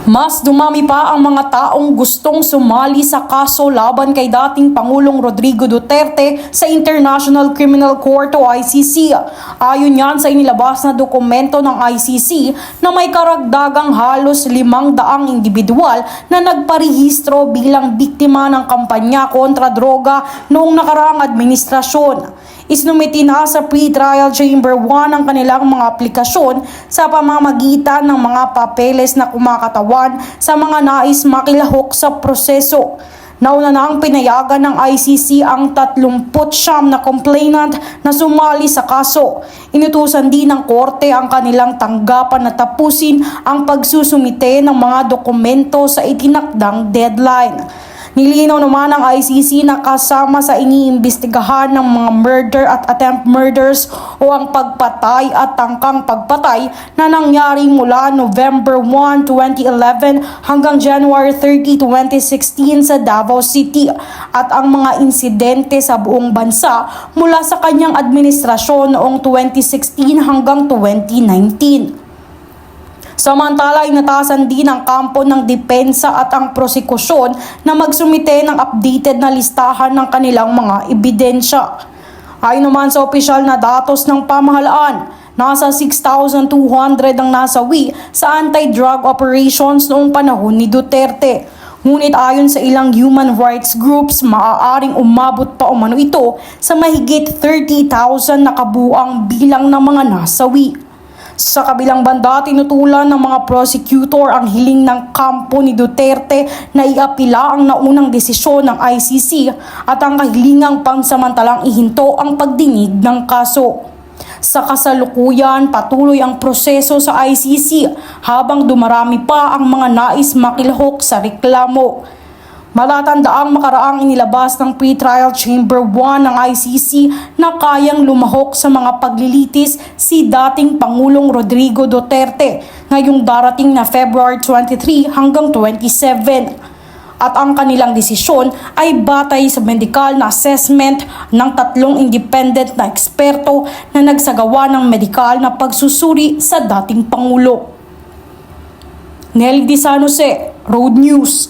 Mas dumami pa ang mga taong gustong sumali sa kaso laban kay dating Pangulong Rodrigo Duterte sa International Criminal Court o ICC. Ayon yan sa inilabas na dokumento ng ICC na may karagdagang halos 500 individual na nagparehistro bilang biktima ng kampanya kontra droga noong nakaraang administrasyon. Isinumiti na sa Pre-Trial Chamber 1 ang kanilang mga aplikasyon sa pamamagitan ng mga papeles na kumakatawan sa mga nais makilahok sa proseso. Nauna na ang pinayagan ng ICC ang 39 na complainant na sumali sa kaso. Inutusan din ng korte ang kanilang tanggapan na tapusin ang pagsusumite ng mga dokumento sa itinakdang deadline. Nilinaw naman ng ICC na kasama sa iniimbestigahan ng mga murder at attempt murders o ang pagpatay at tangkang pagpatay na nangyari mula November 1, 2011 hanggang January 30, 2016 sa Davao City at ang mga insidente sa buong bansa mula sa kanyang administrasyon noong 2016 hanggang 2019. Samantala, inatasan din ang kampo ng depensa at ang prosekusyon na magsumite ng updated na listahan ng kanilang mga ebidensya. Ayon naman sa opisyal na datos ng pamahalaan, nasa 6,200 ang nasawi sa anti-drug operations noong panahon ni Duterte. Ngunit ayon sa ilang human rights groups, maaaring umabot pa umano ito sa mahigit 30,000 na kabuuang bilang ng mga nasawi. Sa kabilang banda, tinutulan ng mga prosecutor ang hiling ng kampo ni Duterte na iapila ang naunang desisyon ng ICC at ang kahilingang pansamantalang ihinto ang pagdinig ng kaso. Sa kasalukuyan, patuloy ang proseso sa ICC habang dumarami pa ang mga nais makilahok sa reklamo. Malatandaang makaraang inilabas ng Pre-Trial Chamber 1 ng ICC na kayang lumahok sa mga paglilitis si dating Pangulong Rodrigo Duterte ngayong darating na February 23 hanggang 27. At ang kanilang desisyon ay batay sa medikal na assessment ng 3 independent na eksperto na nagsagawa ng medikal na pagsusuri sa dating Pangulo. Nelly Di San Jose, Road News.